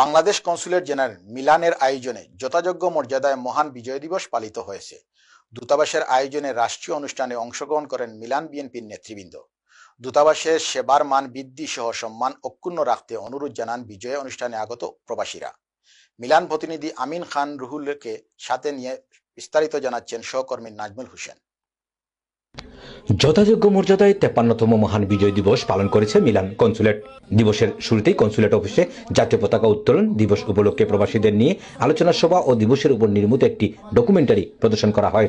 Bangladesh consulate general মিলানের আয়োজনে যথাযোগ্য মর্যাদায় মহান বিজয় দিবস পালিত হয়েছে। দূতাবাসের আয়োজনে রাষ্ট্রীয় অনুষ্ঠানে অংশগ্রহণ করেন মিলান বিএনপির নেতৃবৃন্দ। দূতাবাসের সেবার মান বৃদ্ধি সহ সম্মান অক্ষুণ্ণ রাখতে অনুরোধ জানান বিজয় অনুষ্ঠানে আগত প্রবাসীরা। মিলান প্রতিনিধি আমিন খান রুহুলকে সাথে নিয়ে বিস্তারিত জানাচ্ছেন সহকর্মী নাজমুল হোসেন। যথাযোগ্য মর্যাদায় 53তম মহান বিজয় দিবস পালন করেছে মিলান কনসুলেট। দিবসের শুরুতেই কনসুলেট অফিসে জাতীয় পতাকা উত্তোলন, দিবস উপলক্ষে প্রবাসীদের নিয়ে আলোচনা সভা ও দিবসের উপর নির্মিত একটি ডকুমেন্টারি প্রদর্শন করা হয়।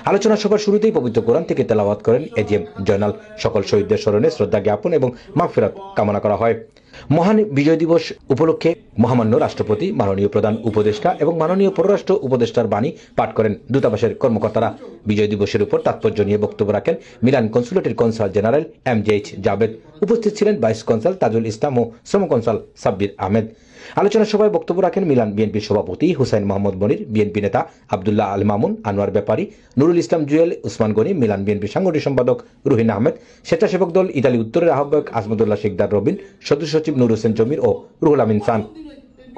আলোচনা সভার শুরুতেই পবিত্র কোরআন থেকে তেলাওয়াত করেন এজিএম জয়নাল। সকল শহীদদের স্মরণে শ্রদ্ধা জ্ঞাপন এবং মাগফিরাত কামনা করা হয়। মহান বিজয় দিবস উপলক্ষে মহামান্য রাষ্ট্রপতি, মাননীয় প্রধান উপদেষ্টা এবং মাননীয় পররাষ্ট্র উপদেষ্টার বাণী পাঠ করেন দূতাবাসের কর্মকর্তারা। বিজয় দিবসের উপর তাৎপর্য নিয়ে বক্তব্য রাখেন মিলান কনসুলেটের কনসাল জেনারেল MJH জাবেদ। উপস্থিত ছিলেন ভাইস কনসাল তাজুল ইসলাম ও শ্রম কনসাল সাব্বির আহমেদ। আলোচনা সভায় বক্তব্য রাখেন মিলান বিএনপির সভাপতি হুসাইন মোহাম্মদ মনির, বিএনপি নেতা আব্দুল্লাহ আল মামুন, আনোয়ার ব্যাপারী, নুরুল ইসলাম জুয়েল, উসমান গনি, মিলান বিএনপির সাংগঠনিক সম্পাদক রুহিন আহমেদ, স্বেচ্ছাসেবক দল ইতালি উত্তরের আহ্বায়ক আজমতুল্লাহ শিকদার রবিন, সদস্য সচিব নুর হোসেন জমির ও রুহুল আমিন খান।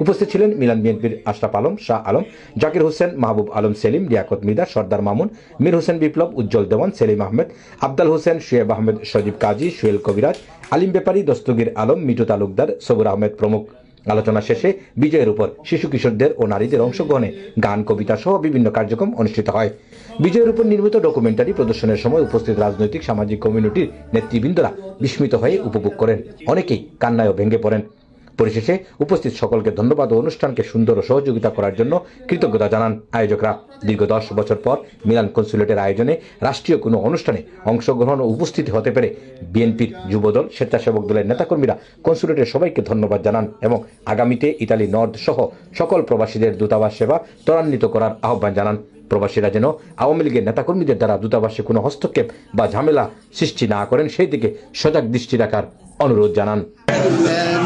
উপস্থিত ছিলেন মিলান বিএনপির আশরাফ আলম, শাহ আলম, জাকির হোসেন, মাহবুব আলম সেলিম, লিয়াকত মৃধা, সর্দার মামুন, মীর হোসেন বিপ্লব, উজ্জ্বল দেওয়ান, সেলিম আহমেদ, আফদাল হোসেন, শুয়েব আহমেদ, সজীব কাজী, সুয়েল কবিরাজ, আলিম ব্যাপারী, দস্তগীর আলম, মিটু তালুকদার, সবুর আহমেদ প্রমুখ। আলোচনা শেষে বিজয়ের উপর শিশু কিশোরদের ও নারীদের অংশগ্রহণে গান, কবিতা সহ বিভিন্ন কার্যক্রম অনুষ্ঠিত হয়। বিজয়ের উপর নির্মিত ডকুমেন্টারি প্রদর্শনের সময় উপস্থিত রাজনৈতিক সামাজিক কমিউনিটির নেতৃবৃন্দরা বিস্মিত হয়ে উপভোগ করেন, অনেকেই কান্নায়ও ভেঙে পড়েন। পরিশেষে উপস্থিত সকলকে ধন্যবাদ ও অনুষ্ঠানকে সুন্দর ও সহযোগিতা করার জন্য কৃতজ্ঞতা জানান আয়োজকরা। দীর্ঘ 10 বছর পর মিলান কনসুলেটের আয়োজনে রাষ্ট্রীয় কোনো অনুষ্ঠানে অংশগ্রহণ ও উপস্থিতি হতে পেরে বিএনপির যুবদল, স্বেচ্ছাসেবক দলের নেতাকর্মীরা কনসুলেটের সবাইকে ধন্যবাদ জানান এবং আগামীতে ইতালি নর্থ সহ সকল প্রবাসীদের দূতাবাস সেবা ত্বরান্বিত করার আহ্বান জানান। প্রবাসীরা যেন আওয়ামী লীগের নেতাকর্মীদের দ্বারা দূতাবাসে কোনো হস্তক্ষেপ বা ঝামেলা সৃষ্টি না করেন সেই দিকে সজাগ দৃষ্টি রাখার অনুরোধ জানান।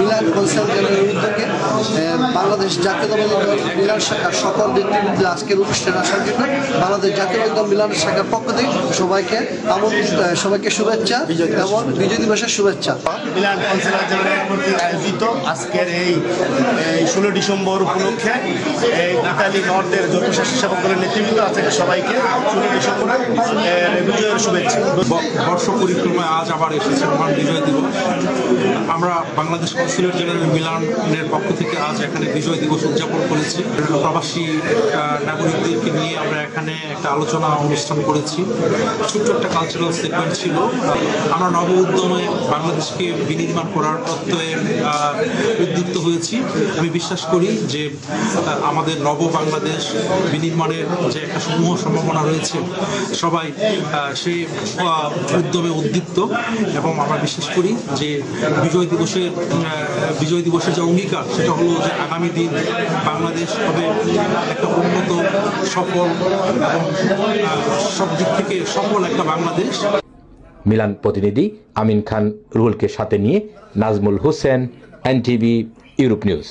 মিলান কনসাল জেনারেল উদ্যোগে বাংলাদেশ জাতীয়তাবাদী দল মিলান শাখার সকল নেতৃবৃন্দ আজকের অনুষ্ঠানে আসার জন্য বাংলাদেশ জাতীয়তাবাদী দল মিলান শাখার পক্ষ থেকে সবাইকে শুভেচ্ছা এবং বিজয় দিবসের শুভেচ্ছা। মিলান কনসাল জেনারেল কর্তৃক আয়োজিত আজকের এই 16 ডিসেম্বর উপলক্ষে ইতালি নর্থের যৌথ স্বেচ্ছাসেবক দলের নেতৃবৃন্দ আছে সবাইকে 16 ডিসেম্বর বিজয়ের শুভেচ্ছা। বর্ষ পরিক্রমায় আজ আবার এসেছে মহান বিজয় দিবস। আমরা বাংলাদেশ কনসুলেট জেনারেল মিলানের পক্ষ থেকে আজ এখানে বিজয় দিবস উদযাপন করেছি। প্রবাসী নাগরিকদেরকে নিয়ে আমরা এখানে একটা আলোচনা অনুষ্ঠান করেছি। ছোট্ট একটা কালচারাল সেগমেন্ট ছিল। আমরা নব উদ্যমে বাংলাদেশকে বিনির্মাণ করার প্রত্যয়ে উদ্যুক্ত হয়েছি। আমি বিশ্বাস করি যে আমাদের নব বাংলাদেশ বিনির্মাণের যে একটা সমূহ সম্ভাবনা রয়েছে, সবাই সেই উদ্যমে উদ্দীপ্ত এবং আমরা বিশ্বাস করি যে বিজয় দিবসের যে অঙ্গীকার সেটা হলো যে আগামী দিন বাংলাদেশ হবে একটা উন্নত, সফল এবং সব দিক থেকে সফল একটা বাংলাদেশ। মিলান প্রতিনিধি আমিন খান রুহুলকে সাথে নিয়ে Nazmul Hossain, NTV Europe news.